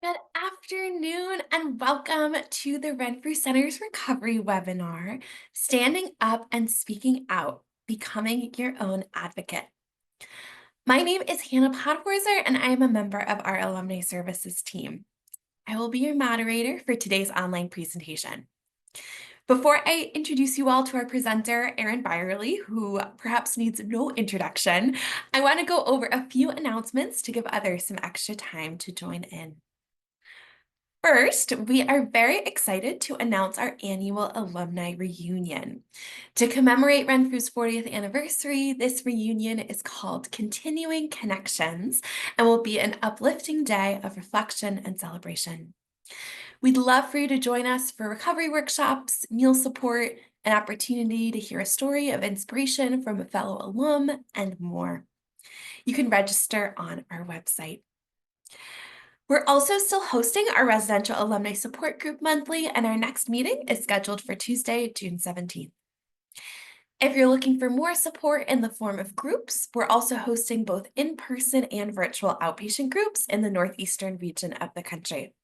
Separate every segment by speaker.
Speaker 1: Good afternoon and welcome to the Renfrew Center's recovery webinar, Standing Up and Speaking Out, Becoming Your Own Advocate. My name is Hannah Podhorzer and I am a member of our Alumni Services team. I will be your moderator for today's online presentation. Before I introduce you all to our presenter, Erin Byerly, who perhaps needs no introduction, I want to go over a few announcements to give others some extra time to join in. First, we are very excited to announce our annual alumni reunion. To commemorate Renfrew's 40th anniversary, this reunion is called Continuing Connections and will be an uplifting day of reflection and celebration. We'd love for you to join us for recovery workshops, meal support, an opportunity to hear a story of inspiration from a fellow alum, and more. You can register on our website. We're also still hosting our residential alumni support group monthly, and our next meeting is scheduled for Tuesday, June 17th. If you're looking for more support in the form of groups, we're also hosting both in-person and virtual outpatient groups in the northeastern region of the country.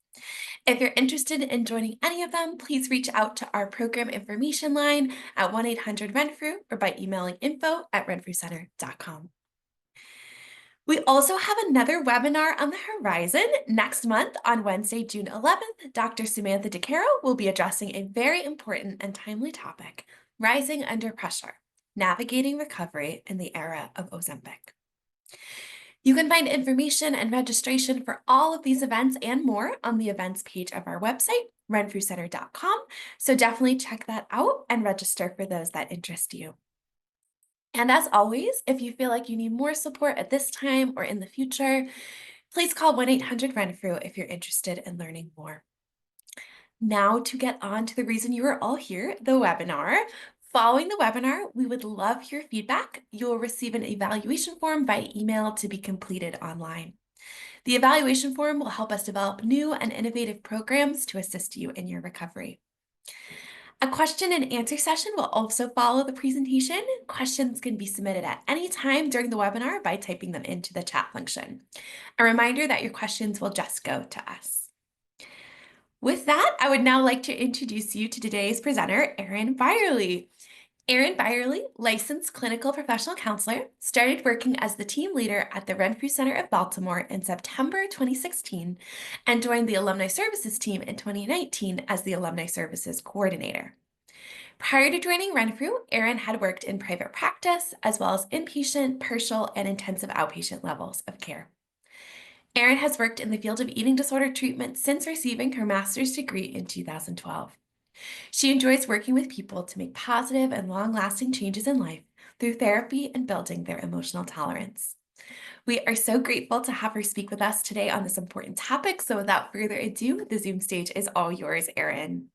Speaker 1: If you're interested in joining any of them, please reach out to our program information line at 1-800-RENFREW or by emailing info@renfrewcenter.com. We also have another webinar on the horizon. Next month, on Wednesday, June 11th, Dr. Samantha DeCaro will be addressing a very important and timely topic, rising under pressure, navigating recovery in the era of Ozempic. You can find information and registration for all of these events and more on the events page of our website, renfrewcenter.com, so definitely check that out and register for those that interest you. And as always, if you feel like you need more support at this time or in the future, please call 1-800-RENFREW if you're interested in learning more. Now to get on to the reason you are all here, the webinar. Following the webinar, we would love your feedback. You will receive an evaluation form by email to be completed online. The evaluation form will help us develop new and innovative programs to assist you in your recovery. A question and answer session will also follow the presentation. Questions can be submitted at any time during the webinar by typing them into the chat function. A reminder that your questions will just go to us. With that, I would now like to introduce you to today's presenter, Erin Byerly. Erin Byerly, licensed clinical professional counselor, started working as the team leader at the Renfrew Center of Baltimore in September 2016 and joined the Alumni Services team in 2019 as the Alumni Services Coordinator. Prior to joining Renfrew, Erin had worked in private practice as well as inpatient, partial, and intensive outpatient levels of care. Erin has worked in the field of eating disorder treatment since receiving her master's degree in 2012. She enjoys working with people to make positive and long-lasting changes in life through therapy and building their emotional tolerance. We are so grateful to have her speak with us today on this important topic. So without further ado, the Zoom stage is all yours, Erin.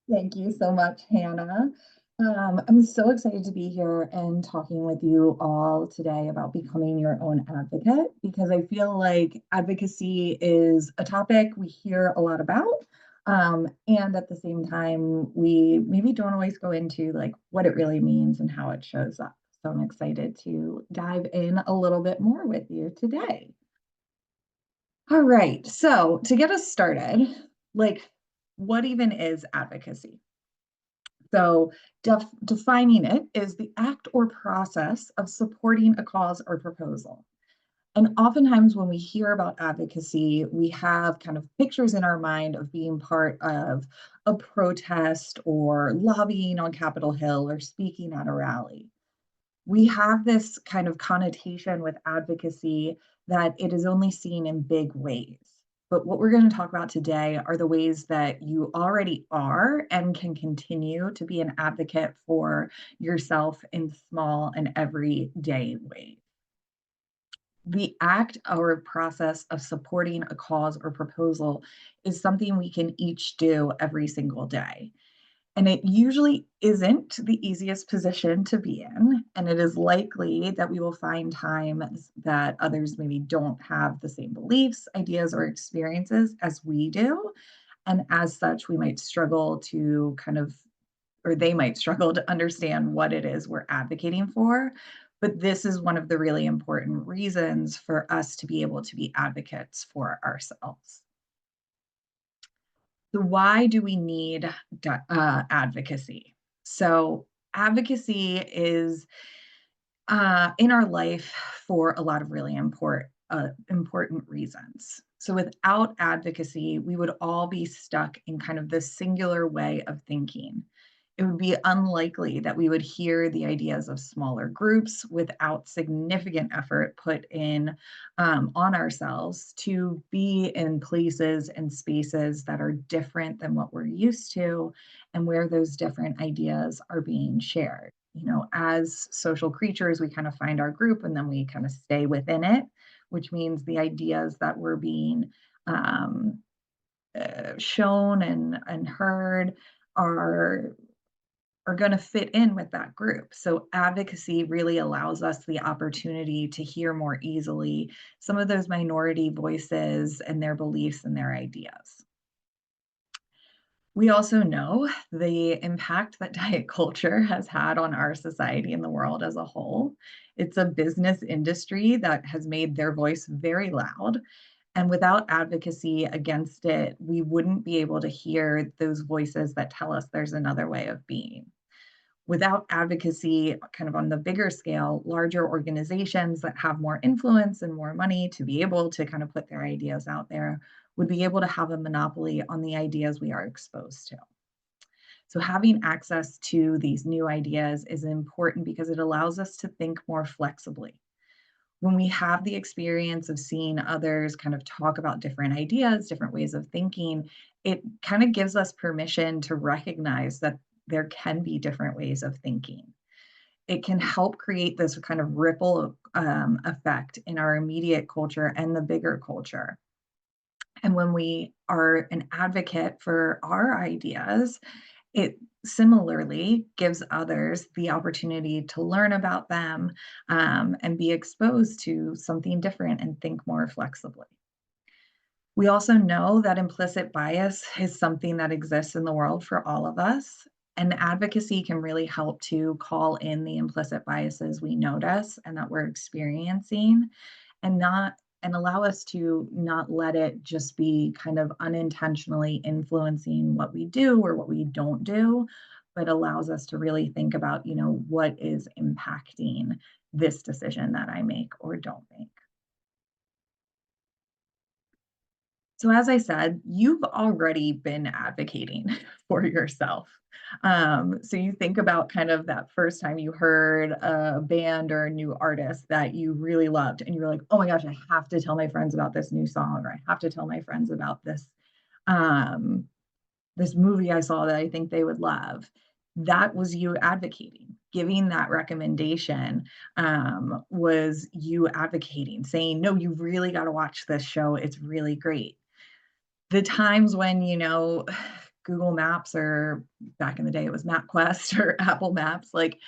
Speaker 2: Thank you so much, Hannah. I'm so excited to be here and talking with you all today about becoming your own advocate, because I feel like advocacy is a topic we hear a lot about. And at the same time, we maybe don't always go into like what it really means and how it shows up. So I'm excited to dive in a little bit more with you today. All right, so to get us started, like what even is advocacy? So, defining it is the act or process of supporting a cause or proposal. And oftentimes, when we hear about advocacy, we have kind of pictures in our mind of being part of a protest or lobbying on Capitol Hill or speaking at a rally. We have this kind of connotation with advocacy that it is only seen in big ways. But what we're going to talk about today are the ways that you already are and can continue to be an advocate for yourself in small and everyday ways. The act or process of supporting a cause or proposal is something we can each do every single day. And it usually isn't the easiest position to be in. And it is likely that we will find times that others maybe don't have the same beliefs, ideas, or experiences as we do. And as such, we might struggle to or they might struggle to understand what it is we're advocating for. But this is one of the really important reasons for us to be able to be advocates for ourselves. So why do we need advocacy? So advocacy is in our life for a lot of really important reasons. So without advocacy, we would all be stuck in kind of this singular way of thinking. It would be unlikely that we would hear the ideas of smaller groups without significant effort put in on ourselves to be in places and spaces that are different than what we're used to and where those different ideas are being shared. As social creatures, we kind of find our group and then we kind of stay within it, which means the ideas that were being um, shown and heard are are going to fit in with that group. So advocacy really allows us the opportunity to hear more easily some of those minority voices and their beliefs and their ideas. We also know the impact that diet culture has had on our society and the world as a whole. It's a business industry that has made their voice very loud. And without advocacy against it, we wouldn't be able to hear those voices that tell us there's another way of being. Without advocacy, kind of on the bigger scale, larger organizations that have more influence and more money to be able to kind of put their ideas out there would be able to have a monopoly on the ideas we are exposed to. So, having access to these new ideas is important because it allows us to think more flexibly. When we have the experience of seeing others kind of talk about different ideas, different ways of thinking, it kind of gives us permission to recognize that there can be different ways of thinking. It can help create this kind of ripple effect in our immediate culture and the bigger culture. And when we are an advocate for our ideas, it similarly gives others the opportunity to learn about them and be exposed to something different and think more flexibly. We also know that implicit bias is something that exists in the world for all of us. And advocacy can really help to call in the implicit biases we notice and that we're experiencing and not and allow us to not let it just be kind of unintentionally influencing what we do or what we don't do, but allows us to really think about, what is impacting this decision that I make or don't make. So, as I said, you've already been advocating for yourself. So, you think about kind of that first time you heard a band or a new artist that you really loved, and you were like, oh my gosh, I have to tell my friends about this new song, or I have to tell my friends about um, this movie I saw that I think they would love. That was you advocating. Giving that recommendation was you advocating, saying, no, you really got to watch this show. It's really great. The times when, Google Maps or back in the day it was MapQuest or Apple Maps, like,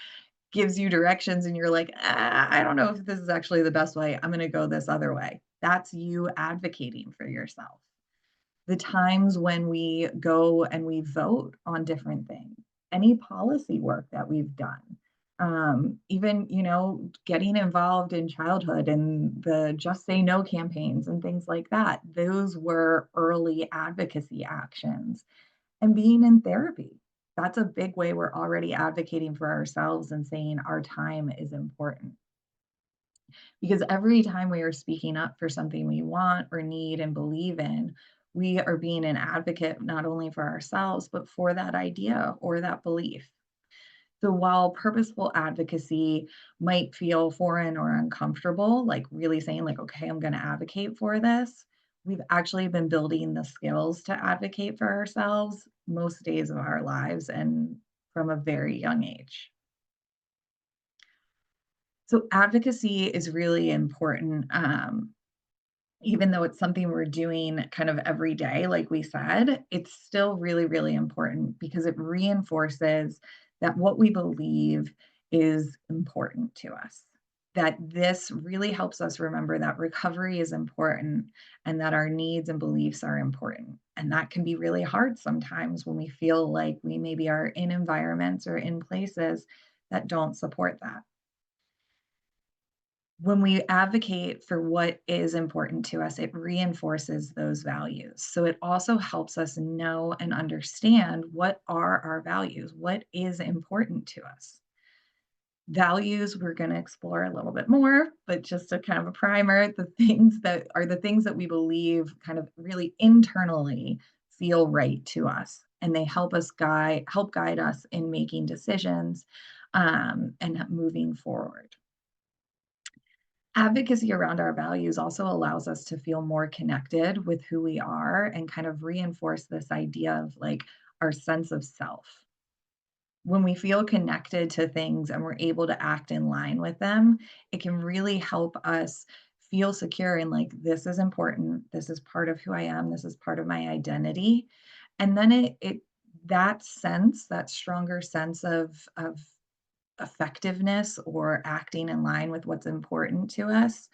Speaker 2: gives you directions and you're like, I don't know if this is actually the best way. I'm gonna go this other way." That's you advocating for yourself. The times when we go and we vote on different things, any policy work that we've done, even, getting involved in childhood and the Just Say No campaigns and things like that. Those were early advocacy actions. And being in therapy, that's a big way we're already advocating for ourselves and saying our time is important. Because every time we are speaking up for something we want or need and believe in, we are being an advocate not only for ourselves, but for that idea or that belief. So while purposeful advocacy might feel foreign or uncomfortable, like really saying like, okay, I'm going to advocate for this, we've actually been building the skills to advocate for ourselves most days of our lives and from a very young age. So advocacy is really important. Even though it's something we're doing kind of every day, like we said, it's still really, really important because it reinforces that what we believe is important to us. That this really helps us remember that recovery is important and that our needs and beliefs are important. And that can be really hard sometimes when we feel like we maybe are in environments or in places that don't support that. When we advocate for what is important to us, it reinforces those values. So it also helps us know and understand what are our values, what is important to us. Values, we're going to explore a little bit more, but just a kind of a primer, the things that are the things that we believe kind of really internally feel right to us. And they help guide us in making decisions and moving forward. Advocacy around our values also allows us to feel more connected with who we are and kind of reinforce this idea of like our sense of self. When we feel connected to things and we're able to act in line with them, it can really help us feel secure in like, this is important. This is part of who I am. This is part of my identity. And then that sense, that stronger sense of effectiveness or acting in line with what's important to us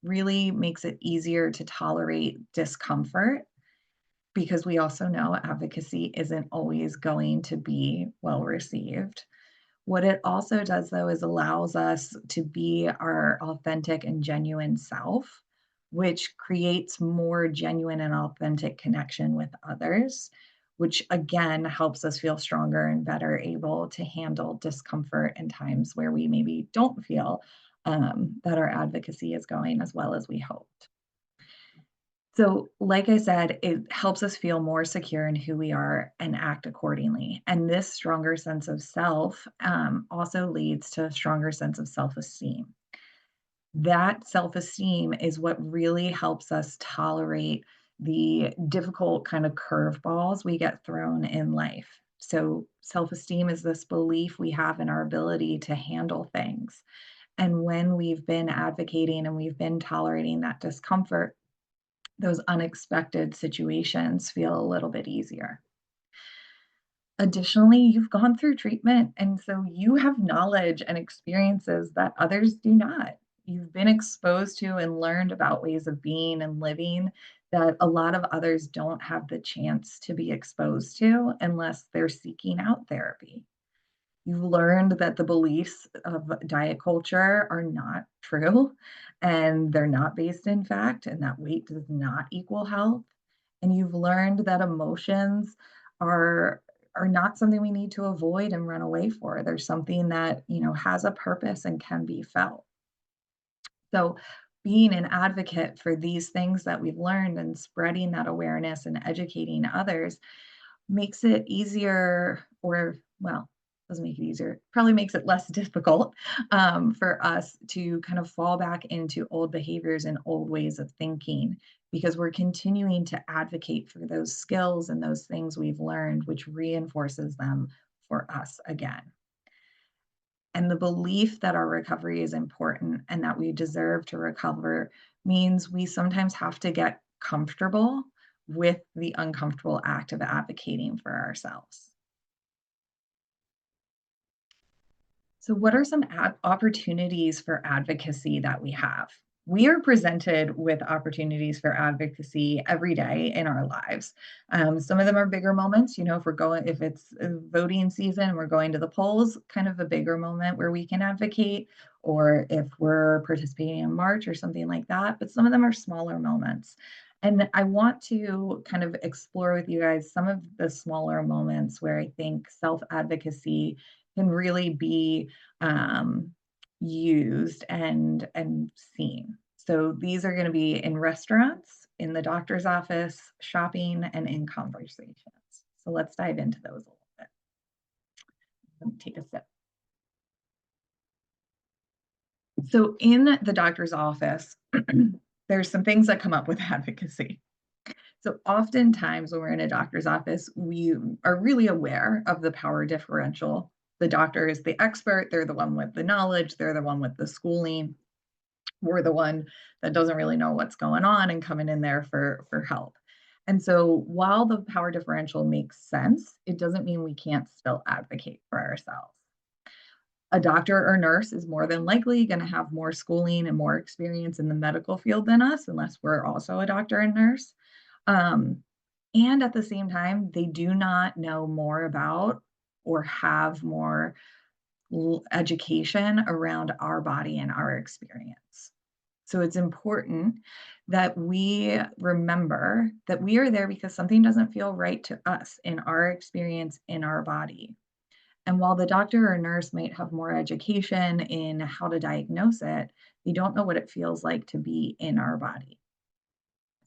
Speaker 2: really makes it easier to tolerate discomfort because we also know advocacy isn't always going to be well received. What it also does, though, is allows us to be our authentic and genuine self, which creates more genuine and authentic connection with others, which again helps us feel stronger and better able to handle discomfort in times where we maybe don't feel that our advocacy is going as well as we hoped. So, like I said, it helps us feel more secure in who we are and act accordingly. And this stronger sense of self also leads to a stronger sense of self esteem. That self esteem is what really helps us tolerate the difficult kind of curveballs we get thrown in life. So, self esteem is this belief we have in our ability to handle things. And when we've been advocating and we've been tolerating that discomfort, those unexpected situations feel a little bit easier. Additionally, you've gone through treatment, and so you have knowledge and experiences that others do not. You've been exposed to and learned about ways of being and living that a lot of others don't have the chance to be exposed to unless they're seeking out therapy. You've learned that the beliefs of diet culture are not true and they're not based in fact, and that weight does not equal health. And you've learned that emotions are are not something we need to avoid and run away for. There's something that, has a purpose and can be felt. So being an advocate for these things that we've learned and spreading that awareness and educating others makes it easier or well, doesn't make it easier, probably makes it less difficult for us to kind of fall back into old behaviors and old ways of thinking because we're continuing to advocate for those skills and those things we've learned, which reinforces them for us again. And the belief that our recovery is important and that we deserve to recover means we sometimes have to get comfortable with the uncomfortable act of advocating for ourselves. So, what are some opportunities for advocacy that we have? We are presented with opportunities for advocacy every day in our lives. Some of them are bigger moments. If it's voting season, we're going to the polls, kind of a bigger moment where we can advocate, or if we're participating in March or something like that. But some of them are smaller moments. And I want to kind of explore with you guys some of the smaller moments where I think self advocacy can really be um, used and seen. So these are going to be in restaurants, in the doctor's office, shopping, and in conversations. So let's dive into those a little bit. Let me take a sip. So in the doctor's office, there's some things that come up with advocacy. So oftentimes when we're in a doctor's office, we are really aware of the power differential. The doctor is the expert, they're the one with the knowledge, they're the one with the schooling. We're the one that doesn't really know what's going on and coming in there for help. And so while the power differential makes sense, it doesn't mean we can't still advocate for ourselves. A doctor or nurse is more than likely going to have more schooling and more experience in the medical field than us, unless we're also a doctor and nurse. Um, and at the same time, they do not know more about or have more education around our body and our experience. So it's important that we remember that we are there because something doesn't feel right to us in our experience in our body. And while the doctor or nurse might have more education in how to diagnose it, they don't know what it feels like to be in our body.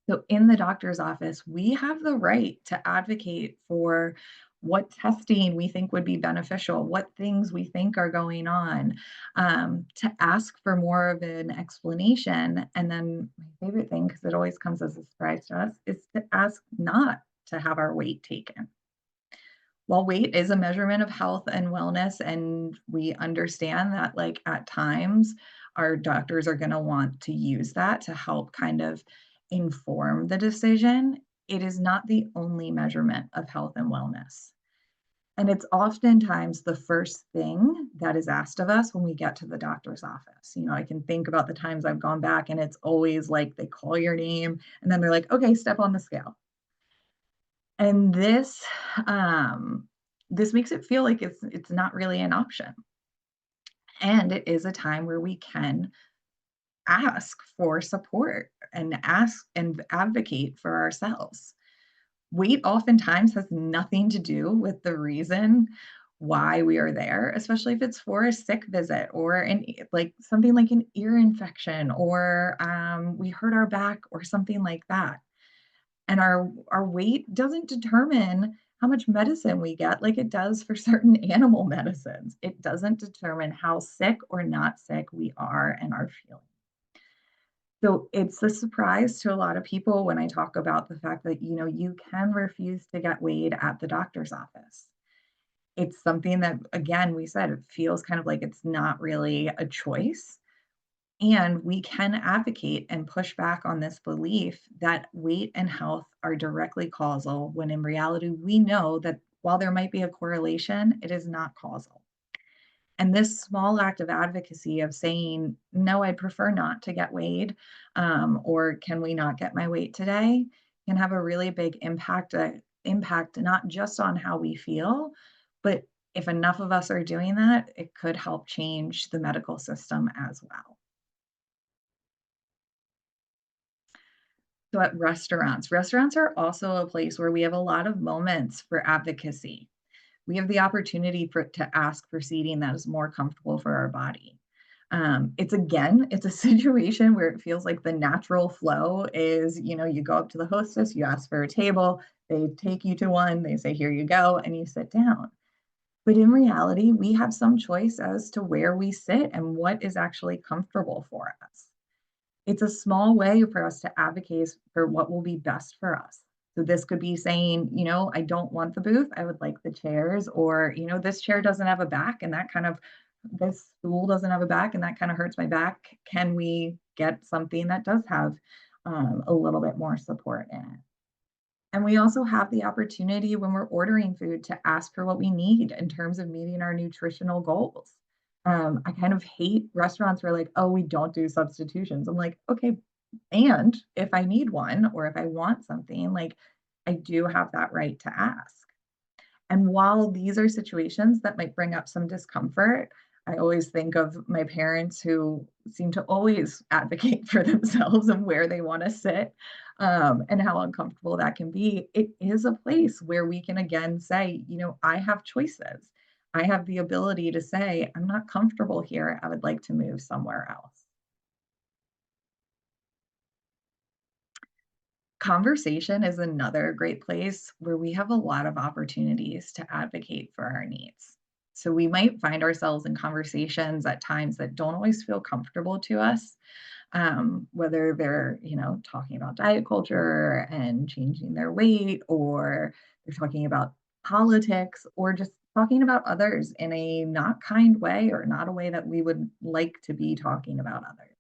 Speaker 2: So, in the doctor's office, we have the right to advocate for what testing we think would be beneficial, what things we think are going on, to ask for more of an explanation. And then, my favorite thing, because it always comes as a surprise to us, is to ask not to have our weight taken. While weight is a measurement of health and wellness, and we understand that, like, at times, our doctors are gonna want to use that to help kind of inform the decision, it is not the only measurement of health and wellness. And it's oftentimes the first thing that is asked of us when we get to the doctor's office. I can think about the times I've gone back, and it's always like they call your name, and then they're like, "Okay, step on the scale." And this makes it feel like it's not really an option. And it is a time where we can ask for support and ask and advocate for ourselves. Weight oftentimes has nothing to do with the reason why we are there, especially if it's for a sick visit or like something like an ear infection, or we hurt our back or something like that. And our weight doesn't determine how much medicine we get like it does for certain animal medicines. It doesn't determine how sick or not sick we are and are feeling. So it's a surprise to a lot of people when I talk about the fact that, you can refuse to get weighed at the doctor's office. It's something that, again, we said it feels kind of like it's not really a choice. And we can advocate and push back on this belief that weight and health are directly causal, when in reality, we know that while there might be a correlation, it is not causal. And this small act of advocacy of saying, no, I'd prefer not to get weighed, or can we not get my weight today, can have a really big impact not just on how we feel, but if enough of us are doing that, it could help change the medical system as well. So at restaurants are also a place where we have a lot of moments for advocacy. We have the opportunity to ask for seating that is more comfortable for our body. It's a situation where it feels like the natural flow is, you go up to the hostess, you ask for a table, they take you to one, they say, here you go, and you sit down. But in reality, we have some choice as to where we sit and what is actually comfortable for us. It's a small way for us to advocate for what will be best for us. So this could be saying, I don't want the booth. I would like the chairs, or, this chair doesn't have a back and this stool doesn't have a back and that kind of hurts my back. Can we get something that does have a little bit more support in it? And we also have the opportunity when we're ordering food to ask for what we need in terms of meeting our nutritional goals. I kind of hate restaurants where, like, oh, we don't do substitutions. I'm like, okay, and if I need one or if I want something, like, I do have that right to ask. And while these are situations that might bring up some discomfort, I always think of my parents who seem to always advocate for themselves and where they want to sit, and how uncomfortable that can be. It is a place where we can again say, I have choices. I have the ability to say, I'm not comfortable here. I would like to move somewhere else. Conversation is another great place where we have a lot of opportunities to advocate for our needs. So we might find ourselves in conversations at times that don't always feel comfortable to us, whether they're, talking about diet culture and changing their weight, or they're talking about politics, or just talking about others in a not kind way or not a way that we would like to be talking about others.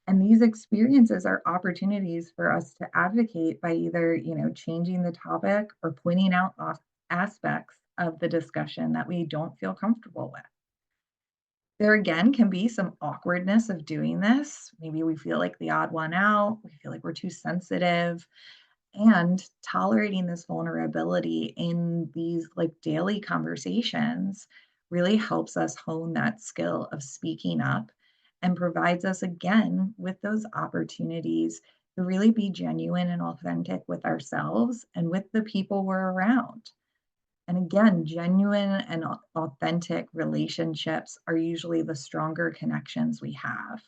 Speaker 2: And these experiences are opportunities for us to advocate by either, changing the topic or pointing out aspects of the discussion that we don't feel comfortable with. There again can be some awkwardness of doing this. Maybe we feel like the odd one out, we feel like we're too sensitive, and tolerating this vulnerability in these like daily conversations really helps us hone that skill of speaking up and provides us again with those opportunities to really be genuine and authentic with ourselves and with the people we're around. And again, genuine and authentic relationships are usually the stronger connections we have.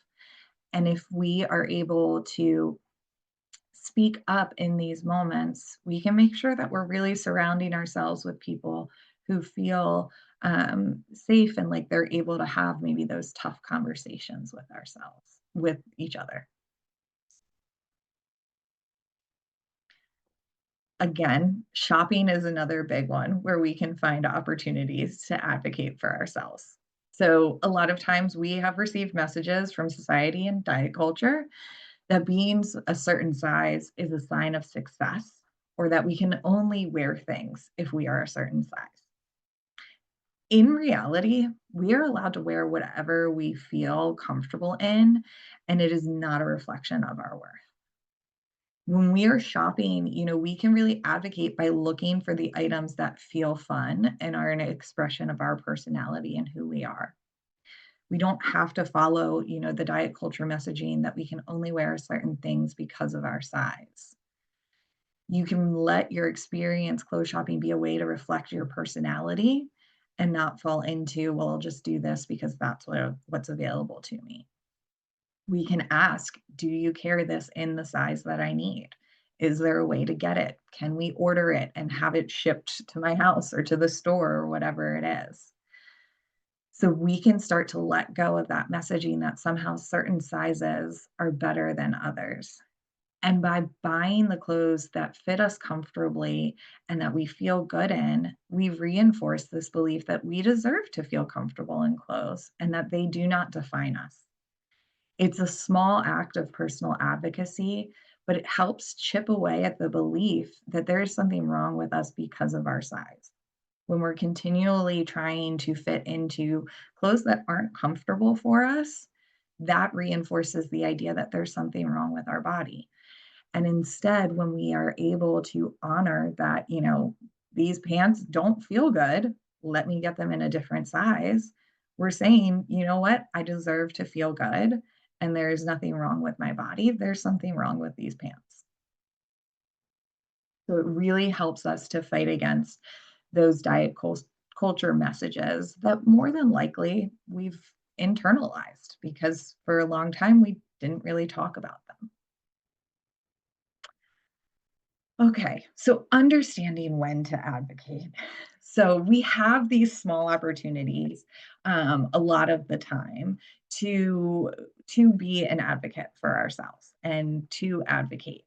Speaker 2: And if we are able to speak up in these moments, we can make sure that we're really surrounding ourselves with people who feel safe and like they're able to have maybe those tough conversations with ourselves, with each other. Again, shopping is another big one where we can find opportunities to advocate for ourselves. So, a lot of times we have received messages from society and diet culture that being a certain size is a sign of success, or that we can only wear things if we are a certain size. In reality, we are allowed to wear whatever we feel comfortable in, and it is not a reflection of our worth. When we are shopping, we can really advocate by looking for the items that feel fun and are an expression of our personality and who we are. We don't have to follow, the diet culture messaging that we can only wear certain things because of our size. You can let your experience clothes shopping be a way to reflect your personality and not fall into, well, I'll just do this because that's what's available to me. We can ask, do you carry this in the size that I need? Is there a way to get it? Can we order it and have it shipped to my house or to the store or whatever it is? So we can start to let go of that messaging that somehow certain sizes are better than others. And by buying the clothes that fit us comfortably and that we feel good in, we reinforce this belief that we deserve to feel comfortable in clothes and that they do not define us. It's a small act of personal advocacy, but it helps chip away at the belief that there is something wrong with us because of our size. When we're continually trying to fit into clothes that aren't comfortable for us, that reinforces the idea that there's something wrong with our body. And instead, when we are able to honor that, these pants don't feel good, let me get them in a different size, we're saying, you know what, I deserve to feel good. And there's nothing wrong with my body. There's something wrong with these pants. So it really helps us to fight against those culture messages that more than likely we've internalized because for a long time we didn't really talk about them. Okay, so understanding when to advocate. So we have these small opportunities a lot of the time to be an advocate for ourselves and to advocate.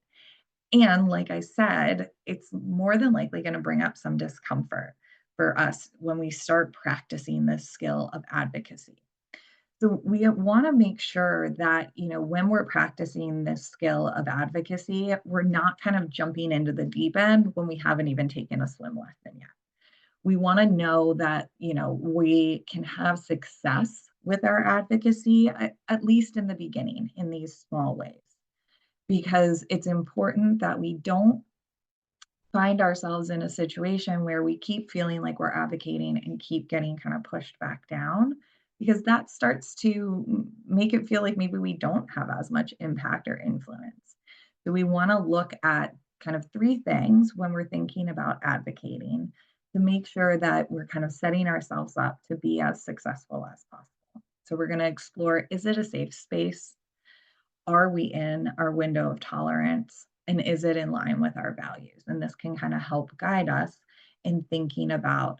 Speaker 2: And like I said, it's more than likely going to bring up some discomfort for us when we start practicing this skill of advocacy. So we want to make sure that, when we're practicing this skill of advocacy, we're not kind of jumping into the deep end when we haven't even taken a swim lesson yet. We want to know that, we can have success with our advocacy, at least in the beginning, in these small ways, because it's important that we don't find ourselves in a situation where we keep feeling like we're advocating and keep getting kind of pushed back down because that starts to make it feel like maybe we don't have as much impact or influence. So we want to look at kind of three things when we're thinking about advocating to make sure that we're kind of setting ourselves up to be as successful as possible. So we're going to explore, is it a safe space? Are we in our window of tolerance? And is it in line with our values? And this can kind of help guide us in thinking about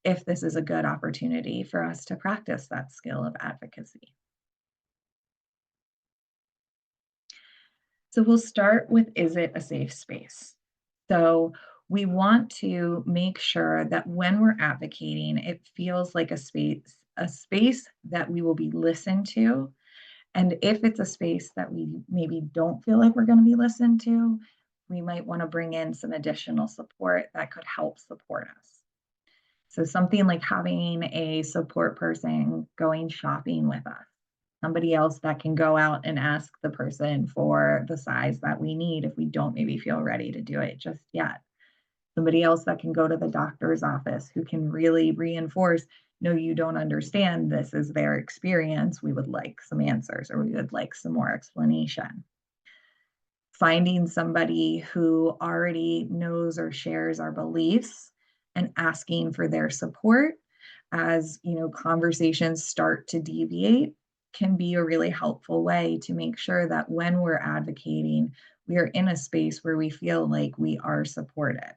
Speaker 2: if this is a good opportunity for us to practice that skill of advocacy. So we'll start with, is it a safe space? So we want to make sure that when we're advocating, it feels like a space that we will be listened to. And if it's a space that we maybe don't feel like we're going to be listened to, we might want to bring in some additional support that could help support us. So, something like having a support person going shopping with us, somebody else that can go out and ask the person for the size that we need if we don't maybe feel ready to do it just yet. somebody else that can go to the doctor's office who can really reinforce, no, you don't understand. This is their experience. We would like some answers, or we would like some more explanation. Finding somebody who already knows or shares our beliefs and asking for their support as, conversations start to deviate can be a really helpful way to make sure that when we're advocating, we are in a space where we feel like we are supported.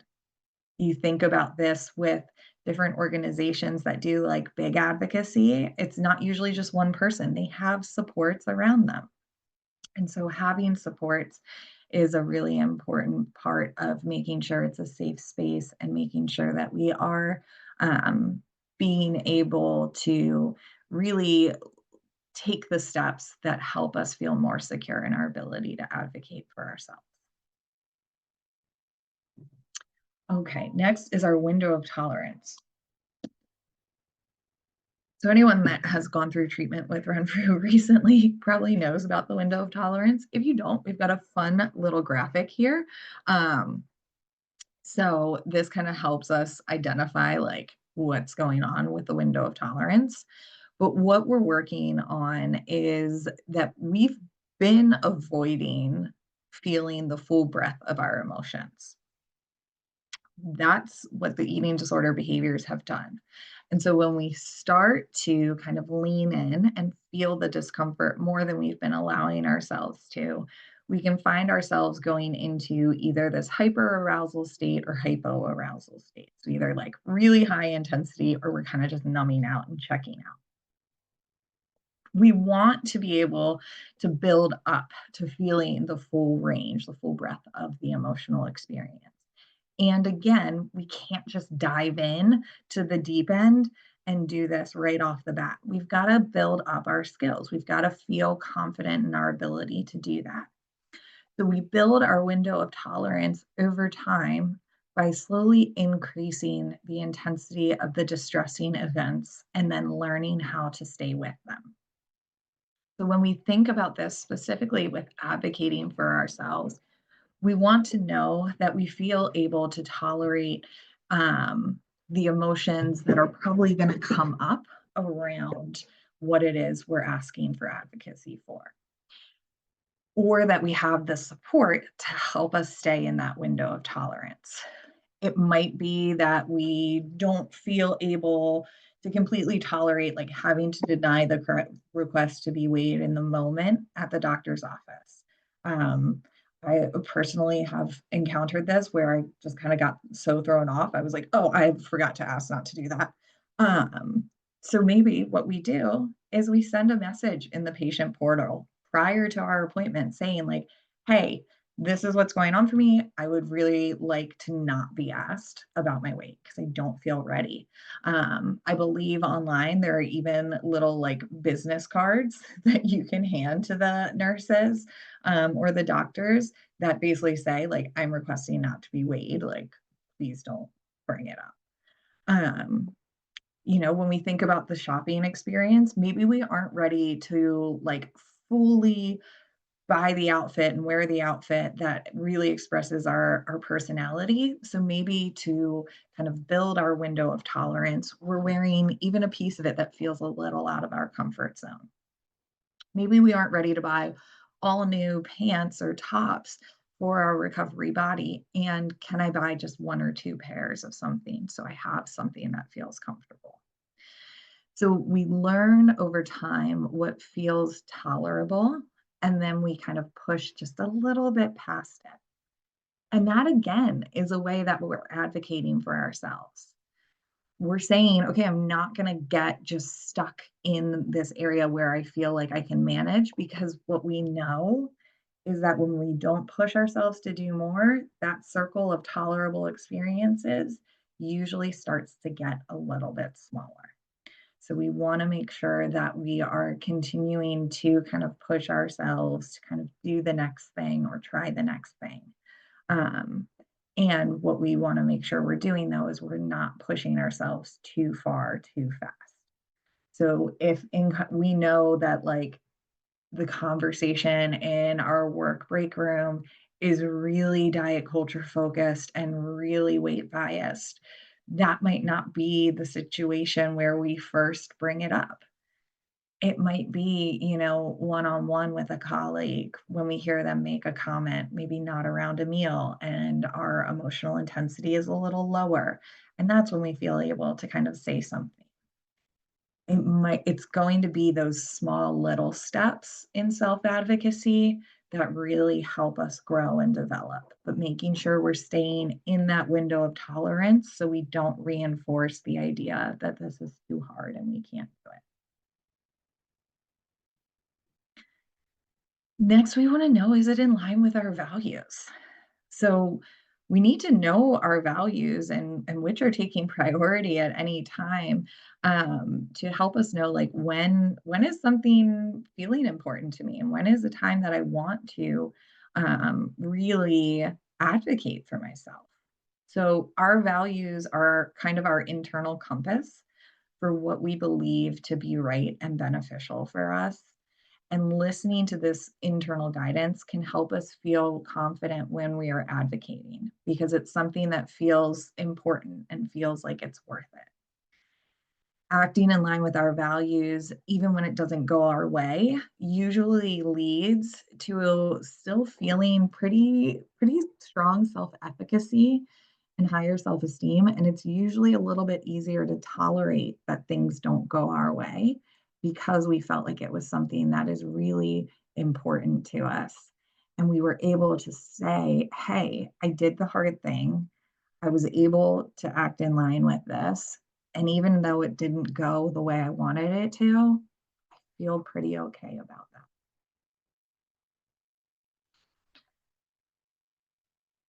Speaker 2: You think about this with different organizations that do like big advocacy, it's not usually just one person, they have supports around them. And so having supports is a really important part of making sure it's a safe space and making sure that we are um, being able to really take the steps that help us feel more secure in our ability to advocate for ourselves. Okay, next is our window of tolerance. So anyone that has gone through treatment with Renfrew recently probably knows about the window of tolerance. If you don't, we've got a fun little graphic here. Um, so this kind of helps us identify like what's going on with the window of tolerance. But what we're working on is that we've been avoiding feeling the full breadth of our emotions. That's what the eating disorder behaviors have done. And so when we start to kind of lean in and feel the discomfort more than we've been allowing ourselves to, we can find ourselves going into either this hyper arousal state or hypo arousal state. So either like really high intensity or we're kind of just numbing out and checking out. We want to be able to build up to feeling the full range, the full breadth of the emotional experience. And again, we can't just dive in to the deep end and do this right off the bat. We've got to build up our skills. We've got to feel confident in our ability to do that. So we build our window of tolerance over time by slowly increasing the intensity of the distressing events and then learning how to stay with them. So when we think about this specifically with advocating for ourselves, we want to know that we feel able to tolerate the emotions that are probably going to come up around what it is we're asking for advocacy for, or that we have the support to help us stay in that window of tolerance. It might be that we don't feel able to completely tolerate like having to deny the current request to be weighed in the moment at the doctor's office. Um, I personally have encountered this where I just kind of got so thrown off. I was like, oh, I forgot to ask not to do that. Um, so maybe what we do is we send a message in the patient portal prior to our appointment saying, like, hey, this is what's going on for me. I would really like to not be asked about my weight because I don't feel ready. I believe online there are even little like business cards that you can hand to the nurses or the doctors that basically say, like, I'm requesting not to be weighed. Like, please don't bring it up. Um, when we think about the shopping experience, maybe we aren't ready to like fully buy the outfit and wear the outfit that really expresses our personality. So maybe to kind of build our window of tolerance, we're wearing even a piece of it that feels a little out of our comfort zone. Maybe we aren't ready to buy all new pants or tops for our recovery body. And can I buy just one or two pairs of something so I have something that feels comfortable? So we learn over time what feels tolerable, and then we kind of push just a little bit past it. And that again is a way that we're advocating for ourselves. We're saying, okay, I'm not going to get just stuck in this area where I feel like I can manage, because what we know is that when we don't push ourselves to do more, that circle of tolerable experiences usually starts to get a little bit smaller. So we want to make sure that we are continuing to kind of push ourselves to kind of do the next thing or try the next thing. Um, and what we want to make sure we're doing though is we're not pushing ourselves too far too fast. So if we know that like the conversation in our work break room is really diet culture focused and really weight biased, that might not be the situation where we first bring it up. It might be, one on one with a colleague when we hear them make a comment, maybe not around a meal, and our emotional intensity is a little lower. And that's when we feel able to kind of say something. It's going to be those small little steps in self-advocacy that really help us grow and develop, but making sure we're staying in that window of tolerance so we don't reinforce the idea that this is too hard and we can't do it. Next, we wanna know, is it in line with our values? So we need to know our values and which are taking priority at any time, to help us know, like, when is something feeling important to me, and when is the time that I want to, really advocate for myself. So our values are kind of our internal compass for what we believe to be right and beneficial for us. And listening to this internal guidance can help us feel confident when we are advocating because it's something that feels important and feels like it's worth it. Acting in line with our values, even when it doesn't go our way, usually leads to still feeling pretty strong self-efficacy and higher self-esteem, and it's usually a little bit easier to tolerate that things don't go our way because we felt like it was something that is really important to us, and we were able to say, "Hey, I did the hard thing. I was able to act in line with this, and even though it didn't go the way I wanted it to, I feel pretty okay about that."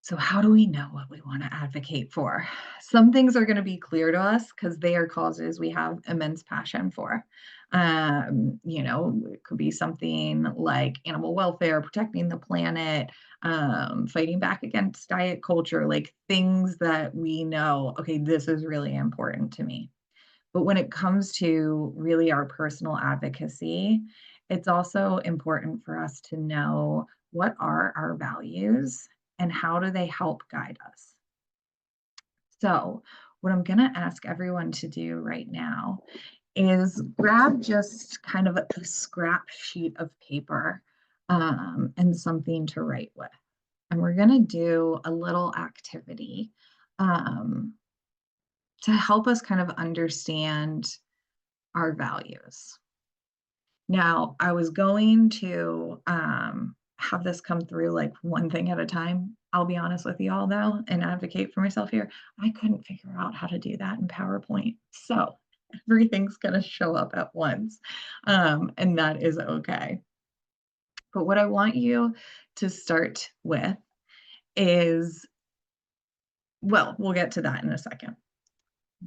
Speaker 2: So, how do we know what we want to advocate for? Some things are going to be clear to us because they are causes we have immense passion for. It could be something like animal welfare, protecting the planet, fighting back against diet culture, like things that we know, okay, this is really important to me. But when it comes to really our personal advocacy, it's also important for us to know what are our values and how do they help guide us. So, what I'm going to ask everyone to do right now is grab just kind of a scrap sheet of paper and something to write with. And we're going to do a little activity um, to help us kind of understand our values. Now, I was going to, have this come through, like, one thing at a time, I'll be honest with you all though, and advocate for myself here. I couldn't figure out how to do that in PowerPoint, so everything's gonna show up at once, and that is okay. But what I want you to start with is well, we'll get to that in a second.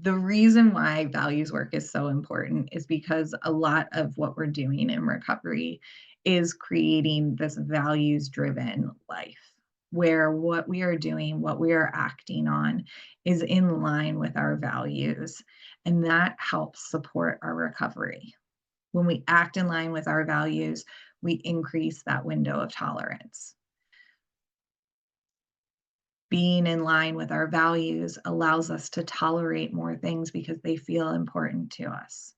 Speaker 2: The reason why values work is so important is because a lot of what we're doing in recovery is creating this values driven life where what we are doing, what we are acting on is in line with our values. And that helps support our recovery. When we act in line with our values, we increase that window of tolerance. Being in line with our values allows us to tolerate more things because they feel important to us.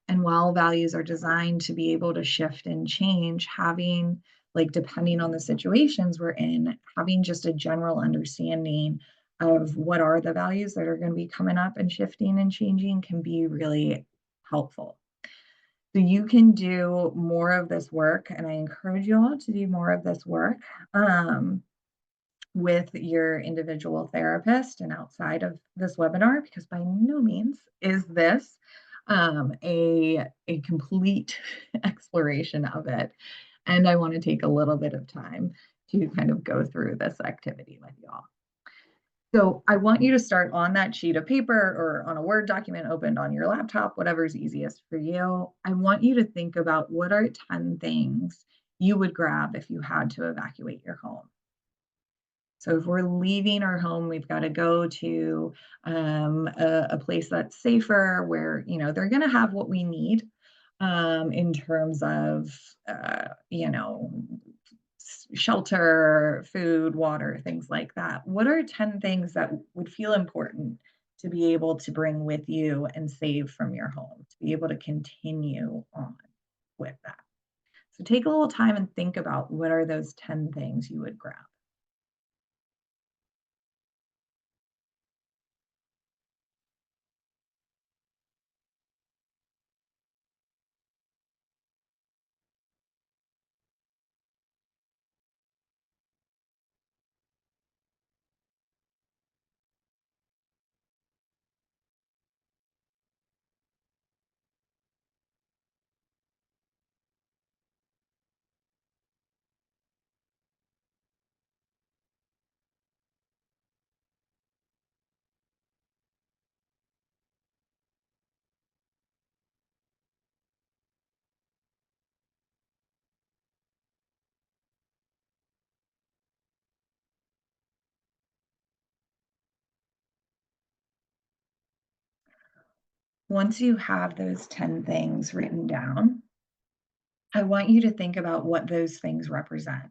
Speaker 2: And while values are designed to be able to shift and change, having, like, depending on the situations we're in, having just a general understanding of what are the values that are going to be coming up and shifting and changing can be really helpful. So you can do more of this work, and I encourage you all to do more of this work. With your individual therapist and outside of this webinar, because by no means is this a complete exploration of it. And I want to take a little bit of time to kind of go through this activity with y'all. So I want you to start on that sheet of paper or on a Word document opened on your laptop, whatever's easiest for you. I want you to think about what are 10 things you would grab if you had to evacuate your home. So if we're leaving our home, we've got to go to a place that's safer, where they're going to have what we need in terms of uh, you know shelter, food, water, things like that. What are 10 things that would feel important to be able to bring with you and save from your home, to be able to continue on with that? So take a little time and think about what are those 10 things you would grab. Once you have those 10 things written down, I want you to think about what those things represent.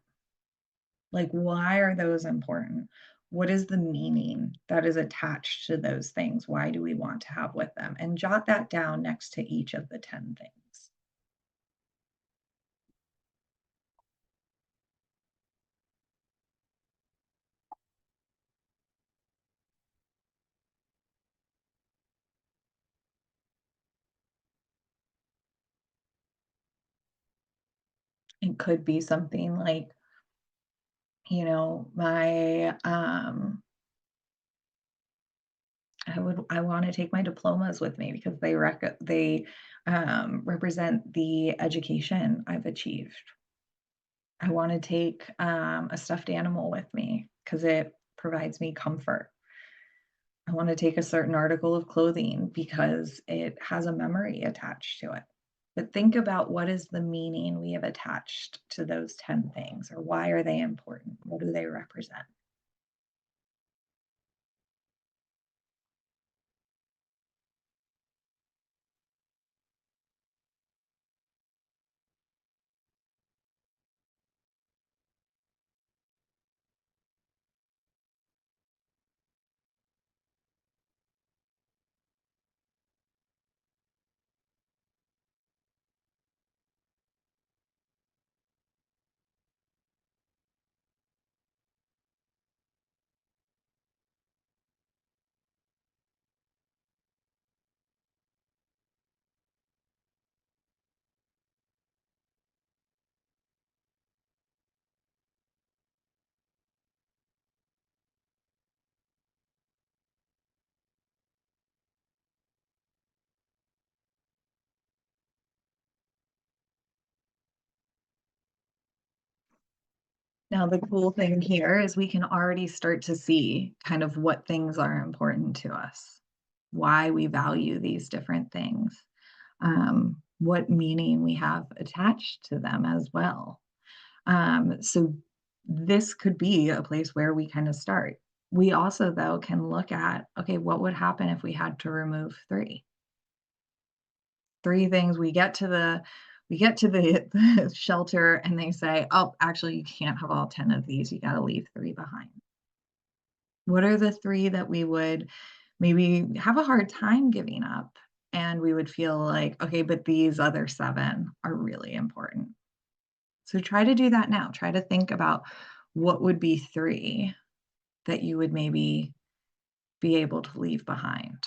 Speaker 2: Like, why are those important? What is the meaning that is attached to those things? Why do we want to have with them? And jot that down next to each of the 10 things. It could be something like, I want to take my diplomas with me because they represent the education I've achieved. I want to take a stuffed animal with me because it provides me comfort. I want to take a certain article of clothing because it has a memory attached to it. But think about what is the meaning we have attached to those 10 things, or why are they important? What do they represent? Now, the cool thing here is we can already start to see kind of what things are important to us, why we value these different things, what meaning we have attached to them as well. So this could be a place where we kind of start. We also, though, can look at, okay, what would happen if we had to remove three? Three things we get to the the shelter and they say, "Oh, actually, you can't have all 10 of these. You gotta leave 3 behind." What are the 3 that we would maybe have a hard time giving up? And we would feel like, "Okay, but these other 7 are really important." So try to do that now. Try to think about what would be 3 that you would maybe be able to leave behind.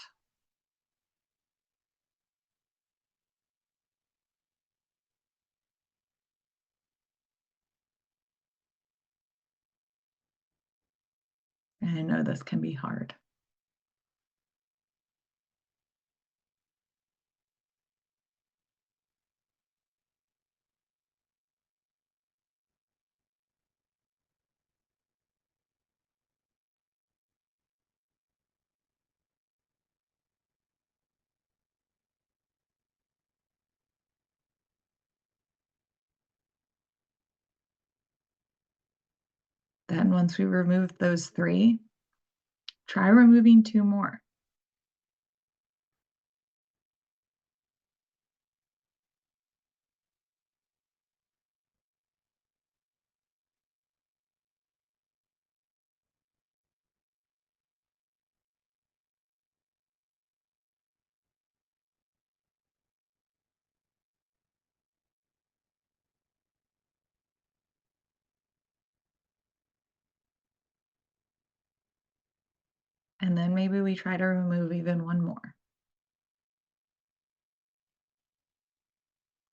Speaker 2: And I know this can be hard. Then once we remove those 3, try removing 2 more. And then maybe we try to remove even one more.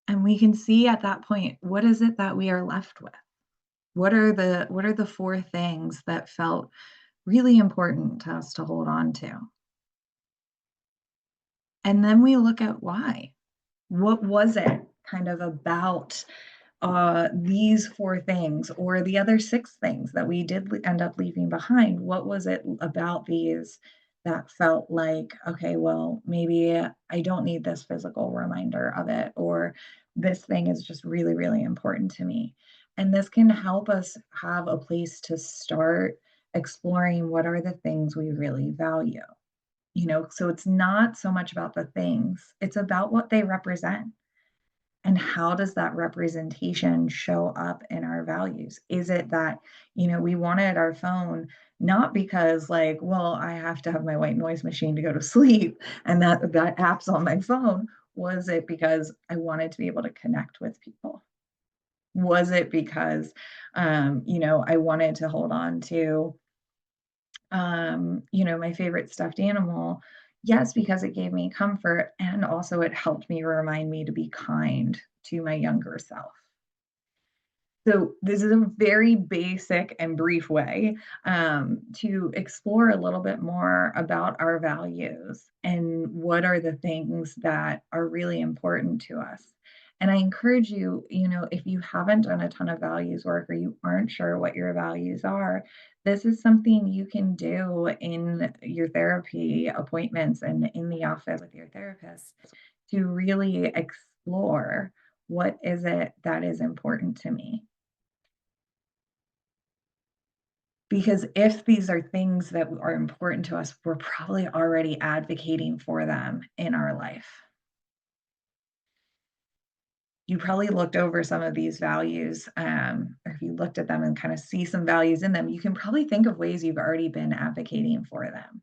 Speaker 2: And we can see at that point, what is it that we are left with? What are the 4 things that felt really important to us to hold on to? And then we look at why. What was it kind of about these 4 things or the other 6 things that we did end up leaving behind? What was it about these that felt like, okay, well, maybe I don't need this physical reminder of it, or this thing is just really, really important to me. And this can help us have a place to start exploring what are the things we really value. So it's not so much about the things, it's about what they represent. And how does that representation show up in our values? Is it that, we wanted our phone not because like, well, I have to have my white noise machine to go to sleep and that app's on my phone? Was it because I wanted to be able to connect with people? Was it because I wanted to hold on to my favorite stuffed animal? Yes, because it gave me comfort and also it helped me remind me to be kind to my younger self. So, this is a very basic and brief way to explore a little bit more about our values and what are the things that are really important to us. And I encourage you, if you haven't done a ton of values work or you aren't sure what your values are, this is something you can do in your therapy appointments and in the office with your therapist to really explore what is it that is important to me. Because if these are things that are important to us, we're probably already advocating for them in our life. You probably looked over some of these values, or if you looked at them and kind of see some values in them, you can probably think of ways you've already been advocating for them.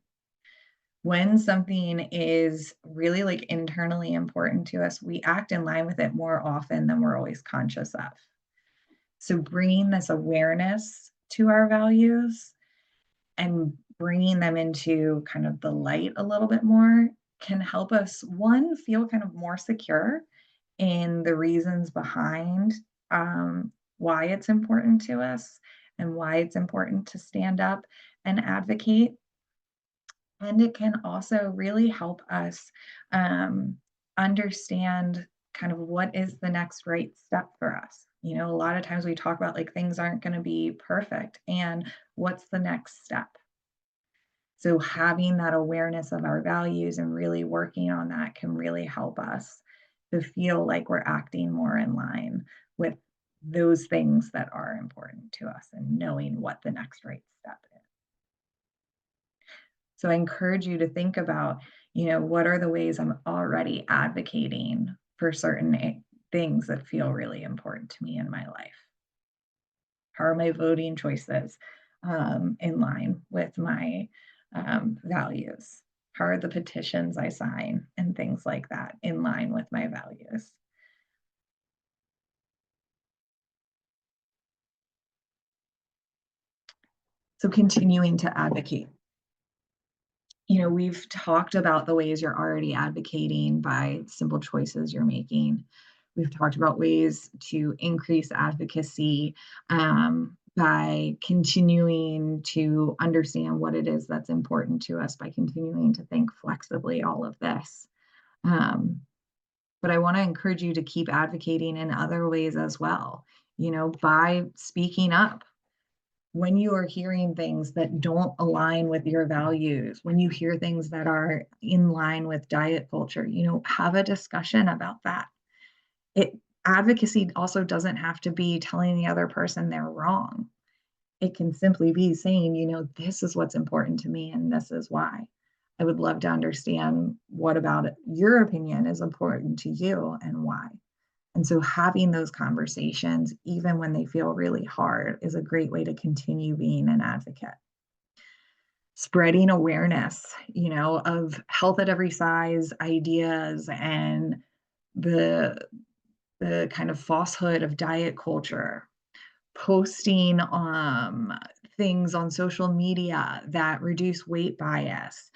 Speaker 2: When something is really like internally important to us, we act in line with it more often than we're always conscious of. So, bringing this awareness to our values and bringing them into kind of the light a little bit more can help us, one, feel kind of more secure in the reasons behind why it's important to us and why it's important to stand up and advocate. And it can also really help us understand kind of what is the next right step for us. A lot of times we talk about like things aren't going to be perfect and what's the next step. So having that awareness of our values and really working on that can really help us to feel like we're acting more in line with those things that are important to us and knowing what the next right step is. So I encourage you to think about, what are the ways I'm already advocating for certain things that feel really important to me in my life? How are my voting choices in line with my values? How are the petitions I sign and things like that in line with my values? So continuing to advocate. We've talked about the ways you're already advocating by simple choices you're making. We've talked about ways to increase advocacy by continuing to understand what it is that's important to us, by continuing to think flexibly, all of this. Um, but I want to encourage you to keep advocating in other ways as well, by speaking up when you are hearing things that don't align with your values, when you hear things that are in line with diet culture, have a discussion about that. It Advocacy also doesn't have to be telling the other person they're wrong. It can simply be saying, this is what's important to me and this is why. I would love to understand what about it, your opinion is important to you and why. And so having those conversations, even when they feel really hard, is a great way to continue being an advocate. Spreading awareness, of health at every size ideas and the the kind of falsehood of diet culture. posting things on social media that reduce weight bias,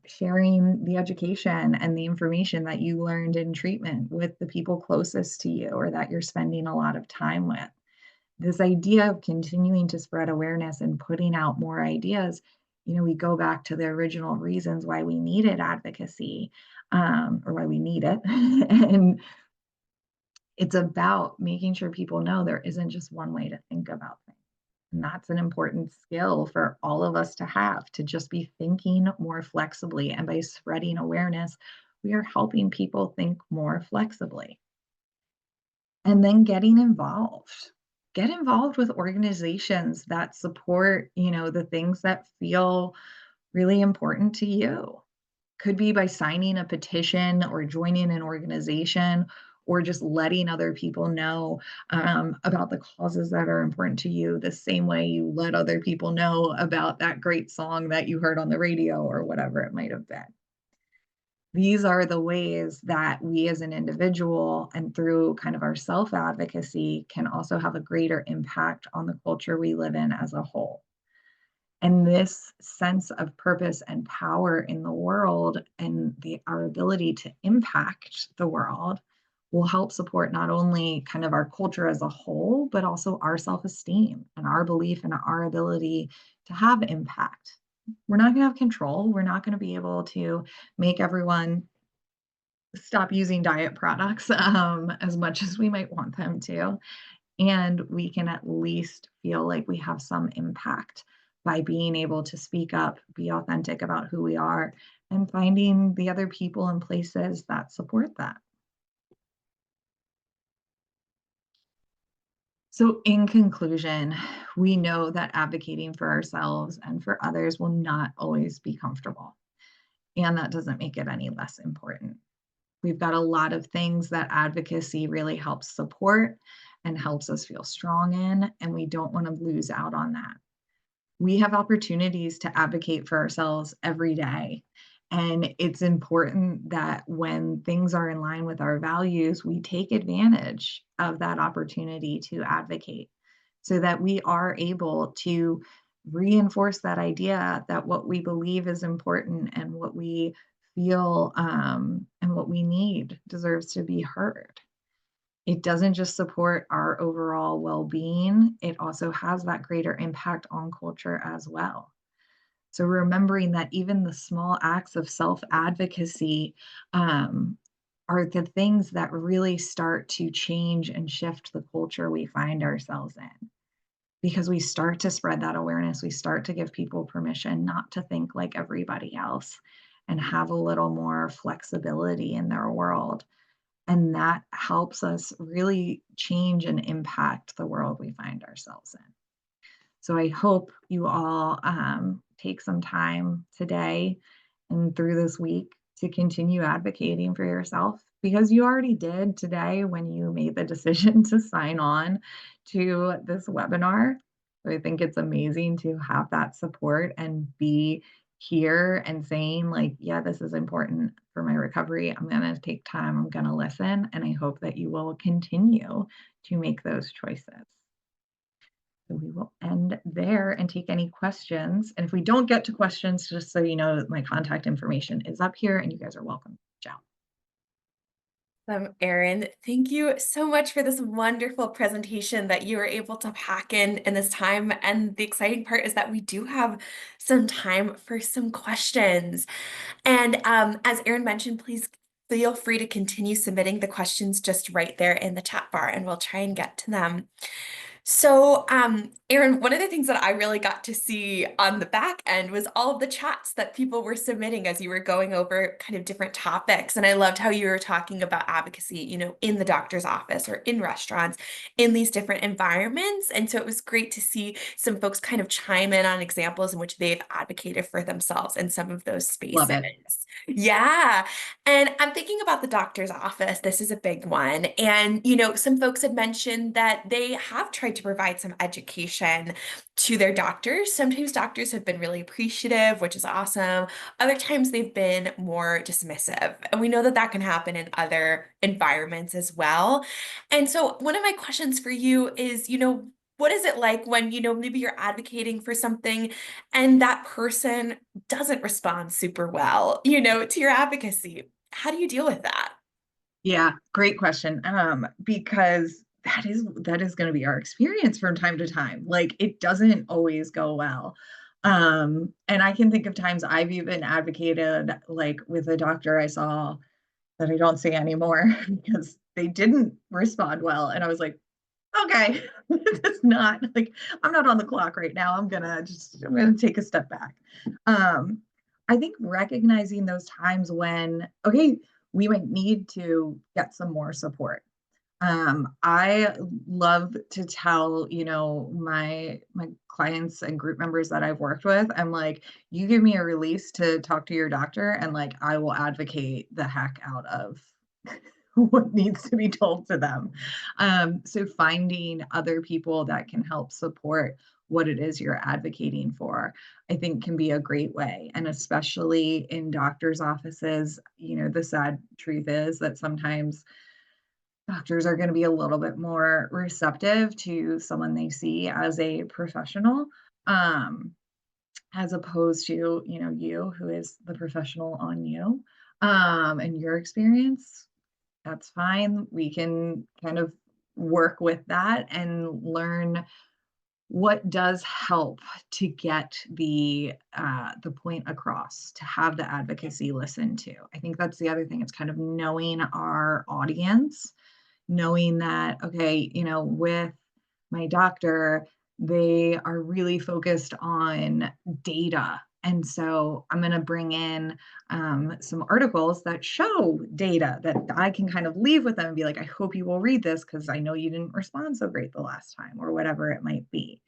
Speaker 2: sharing the education and the information that you learned in treatment with the people closest to you or that you're spending a lot of time with. This idea of continuing to spread awareness and putting out more ideas, we go back to the original reasons why we needed advocacy, or why we need it. And it's about making sure people know there isn't just one way to think about things. And that's an important skill for all of us to just be thinking more flexibly. And by spreading awareness, we are helping people think more flexibly. And then getting involved. Get involved with organizations that support, the things that feel really important to you. Could be by signing a petition or joining an organization or just letting other people know about the causes that are important to you, the same way you let other people know about that great song that you heard on the radio or whatever it might have been. These are the ways that we as an individual and through kind of our self advocacy can also have a greater impact on the culture we live in as a whole. And this sense of purpose and power in the world and our ability to impact the world will help support not only kind of our culture as a whole, but also our self-esteem and our belief in our ability to have impact. We're not going to have control. We're not going to be able to make everyone stop using diet products as much as we might want them to. And we can at least feel like we have some impact by being able to speak up, be authentic about who we are, and finding the other people and places that support that. So, in conclusion, we know that advocating for ourselves and for others will not always be comfortable. And that doesn't make it any less important. We've got a lot of things that advocacy really helps support and helps us feel strong in, and we don't want to lose out on that. We have opportunities to advocate for ourselves every day. And it's important that when things are in line with our values, we take advantage of that opportunity to advocate so that we are able to reinforce that idea that what we believe is important and what we feel and what we need deserves to be heard. It doesn't just support our overall well-being, it also has that greater impact on culture as well. So remembering that even the small acts of self-advocacy are the things that really start to change and shift the culture we find ourselves in. Because we start to spread that awareness, we start to give people permission not to think like everybody else and have a little more flexibility in their world. And that helps us really change and impact the world we find ourselves in. So I hope you all take some time today and through this week to continue advocating for yourself because you already did today when you made the decision to sign on to this webinar. So I think it's amazing to have that support and be here and saying like, yeah, this is important for my recovery. I'm going to take time. I'm going to listen. And I hope that you will continue to make those choices. So we will end there and take any questions. And if we don't get to questions, just so you know, my contact information is up here and you guys are welcome to reach out.
Speaker 1: Erin, thank you so much for this wonderful presentation that you were able to pack in this time. And the exciting part is that we do have some time for some questions. And as Erin mentioned, please feel free to continue submitting the questions just right there in the chat bar, and we'll try and get to them. So, Erin, one of the things that I really got to see on the back end was all of the chats that people were submitting as you were going over kind of different topics. And I loved how you were talking about advocacy, in the doctor's office or in restaurants, in these different environments. And so it was great to see some folks kind of chime in on examples in which they've advocated for themselves in some of those
Speaker 2: Love
Speaker 1: spaces.
Speaker 2: it.
Speaker 1: Yeah. And I'm thinking about the doctor's office. This is a big one. And, some folks had mentioned that they have tried tried to provide some education to their doctors. Sometimes doctors have been really appreciative, which is awesome. Other times they've been more dismissive. And we know that that can happen in other environments as well. And so, one of my questions for you is, what is it like when, maybe you're advocating for something and that person doesn't respond super well, to your advocacy? How do you deal with that?
Speaker 2: Yeah, great question. Because that is going to be our experience from time to time. Like it doesn't always go well. And I can think of times I've even advocated like with a doctor I saw that I don't see anymore because they didn't respond well. And I was like, okay, it's not like I'm not on the clock right now. I'm gonna take a step back. Um, I think recognizing those times when, okay, we might need to get some more support. I love to tell, my clients and group members that I've worked with, I'm like, you give me a release to talk to your doctor, and like I will advocate the heck out of what needs to be told to them. So finding other people that can help support what it is you're advocating for, I think can be a great way. And especially in doctors' offices, the sad truth is that sometimes doctors are going to be a little bit more receptive to someone they see as a professional, um, as opposed to, you who is the professional on you, and your experience. That's fine. We can kind of work with that and learn what does help to get the point across, to have the advocacy listened to. I think that's the other thing. It's kind of knowing our audience, knowing that, okay, with my doctor, they are really focused on data. And so I'm going to bring in some articles that show data that I can kind of leave with them and be like, I hope you will read this because I know you didn't respond so great the last time, or whatever it might be.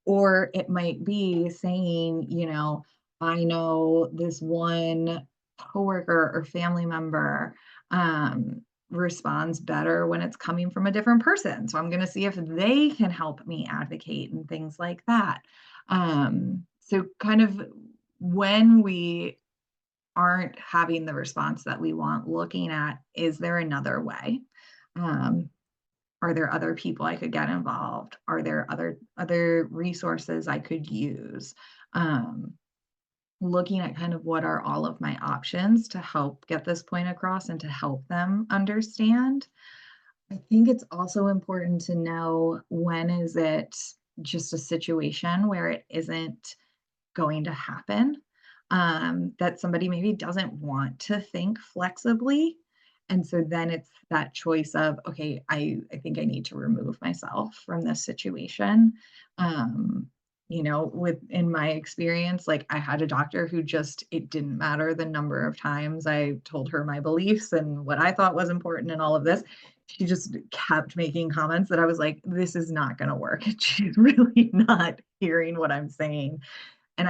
Speaker 2: Or it might be saying, I know this one coworker or family member um, responds better when it's coming from a different person. So I'm going to see if they can help me advocate and things like that. So kind of when we aren't having the response that we want, looking at, is there another way? Um, are there other people I could get involved? Are there other resources I could use? Um, Looking at kind of what are all of my options to help get this point across and to help them understand. I think it's also important to know when is it just a situation where it isn't going to happen, that somebody maybe doesn't want to think flexibly. And so then it's that choice of, okay, I think I need to remove myself from this situation. Um, with in my experience, like I had a doctor who just, it didn't matter the number of times I told her my beliefs and what I thought was important and all of this. She just kept making comments that I was like, this is not going to work. She's really not hearing what I'm saying. And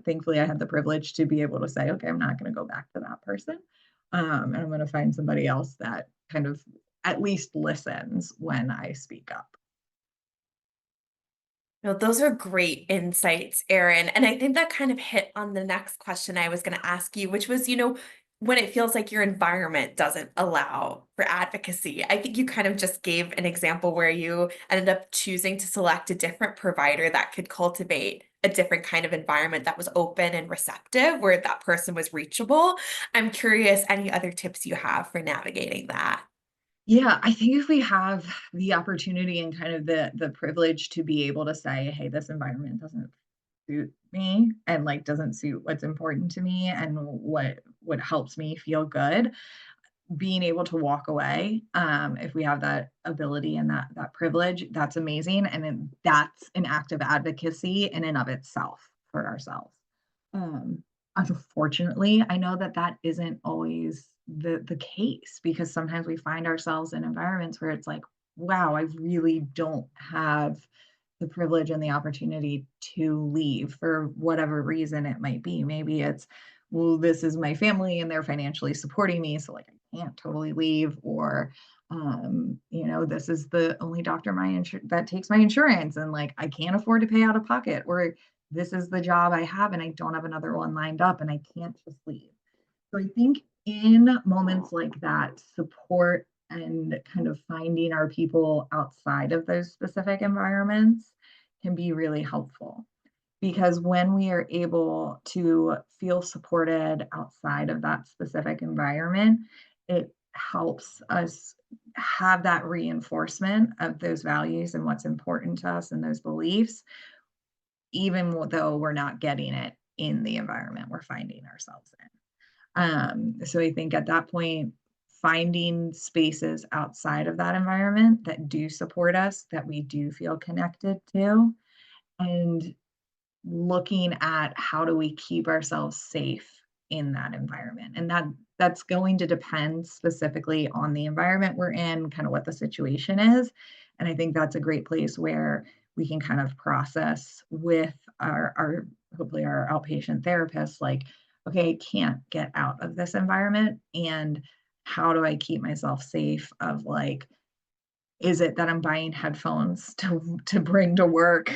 Speaker 2: thankfully I had the privilege to be able to say, okay, I'm not going to go back to that person. And I'm going to find somebody else that kind of at least listens when I speak up.
Speaker 1: No, those are great insights, Erin. And I think that kind of hit on the next question I was going to ask you, which was, when it feels like your environment doesn't allow for advocacy. I think you kind of just gave an example where you ended up choosing to select a different provider that could cultivate a different kind of environment that was open and receptive, where that person was reachable. I'm curious, any other tips you have for navigating that?
Speaker 2: Yeah, I think if we have the opportunity and kind of the privilege to be able to say, hey, this environment doesn't suit me and like doesn't suit what's important to me and what helps me feel good, being able to walk away, if we have that ability and that privilege, that's amazing, and then that's an act of advocacy in and of itself for ourselves. um, Unfortunately, I know that that isn't always the case, because sometimes we find ourselves in environments where it's like, wow, I really don't have the privilege and the opportunity to leave for whatever reason it might be. Maybe it's, well, this is my family and they're financially supporting me, so like I can't totally leave, or This is the only doctor that takes my insurance, and like I can't afford to pay out of pocket, or this is the job I have and I don't have another one lined up and I can't just leave. So I think in moments like that, support and kind of finding our people outside of those specific environments can be really helpful. Because when we are able to feel supported outside of that specific environment, it helps us have that reinforcement of those values and what's important to us and those beliefs, even though we're not getting it in the environment we're finding ourselves in. So I think at that point, finding spaces outside of that environment that do support us, that we do feel connected to, and looking at how do we keep ourselves safe in that environment. And that's going to depend specifically on the environment we're in, kind of what the situation is. And I think that's a great place where we can kind of process with our hopefully our outpatient therapists, like, okay, I can't get out of this environment. And how do I keep myself safe of like, is it that I'm buying headphones to bring to work?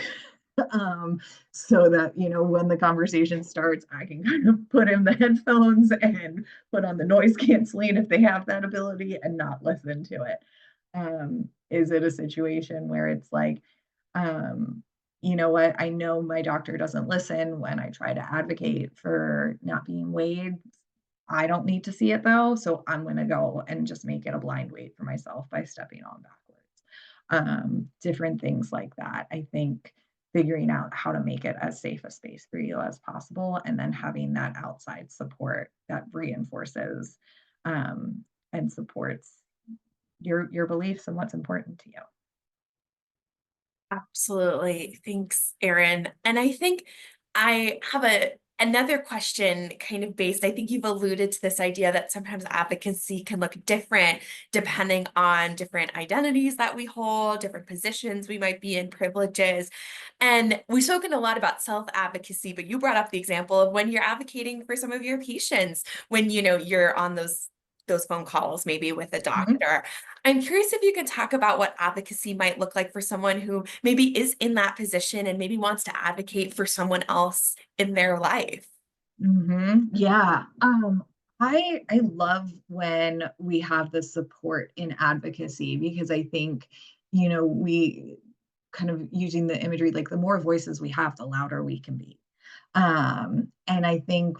Speaker 2: Um, so that, when the conversation starts, I can kind of put in the headphones and put on the noise canceling if they have that ability and not listen to it. Is it a situation where it's like, you know what, I know my doctor doesn't listen when I try to advocate for not being weighed. I don't need to see it though, so I'm gonna go and just make it a blind wait for myself by stepping on backwards. Different things like that. I think figuring out how to make it as safe a space for you as possible, and then having that outside support that reinforces and supports your beliefs and what's important to you.
Speaker 1: Absolutely. Thanks, Erin. And I think I have another question kind of based. I think you've alluded to this idea that sometimes advocacy can look different depending on different identities that we hold, different positions we might be in, privileges. And we've spoken a lot about self-advocacy, but you brought up the example of when you're advocating for some of your patients, when you're on those phone calls, maybe with a
Speaker 2: Mhm.
Speaker 1: doctor. I'm curious if you could talk about what advocacy might look like for someone who maybe is in that position and maybe wants to advocate for someone else in their life.
Speaker 2: Yeah. I love when we have the support in advocacy because I think, we kind of using the imagery, like the more voices we have, the louder we can be. And I think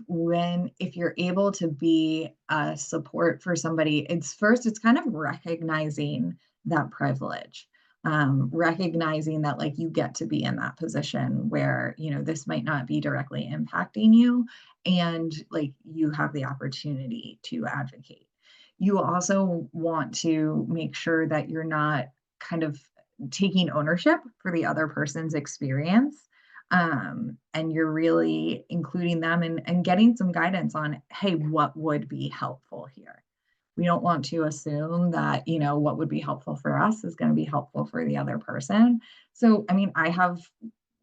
Speaker 2: if you're able to be a support for somebody, it's kind of recognizing that privilege, recognizing that like you get to be in that position where, this might not be directly impacting you, and like you have the opportunity to advocate. You also want to make sure that you're not kind of taking ownership for the other person's experience, and you're really including them and getting some guidance on, hey, what would be helpful here. We don't want to assume that, what would be helpful for us is going to be helpful for the other person. So I mean,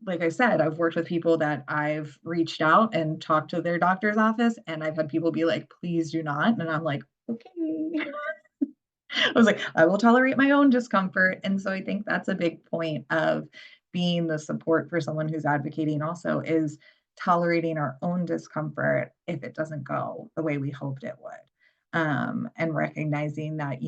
Speaker 2: like I said, I've worked with people that I've reached out and talked to their doctor's office, and I've had people be like, please do not, and I'm like, okay. I was like, I will tolerate my own discomfort. And so I think that's a big point of being the support for someone who's advocating also, is tolerating our own discomfort if it doesn't go the way we hoped it would. And recognizing that,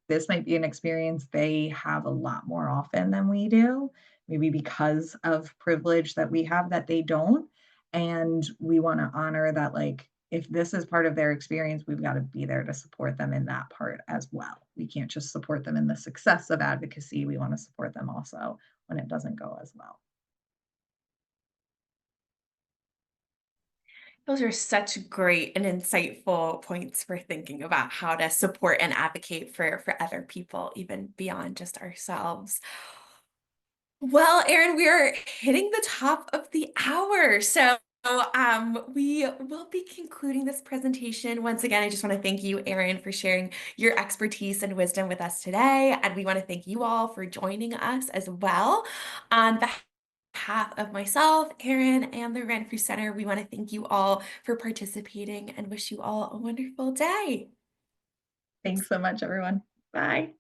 Speaker 2: this might be an experience they have a lot more often than we do, maybe because of privilege that we have that they don't. And we want to honor that, like, if this is part of their experience, we've got to be there to support them in that part as well. We can't just support them in the success of advocacy. We want to support them also when it doesn't go as well.
Speaker 1: Those are such great and insightful points for thinking about how to support and advocate for other people, even beyond just ourselves. Well, Erin, we are hitting the top of the hour. So we will be concluding this presentation. Once again, I just want to thank you, Erin, for sharing your expertise and wisdom with us today. And we want to thank you all for joining us as well. On behalf of myself, Erin, and the Renfrew Center, we want to thank you all for participating and wish you all a wonderful day.
Speaker 2: Thanks so much, everyone. Bye.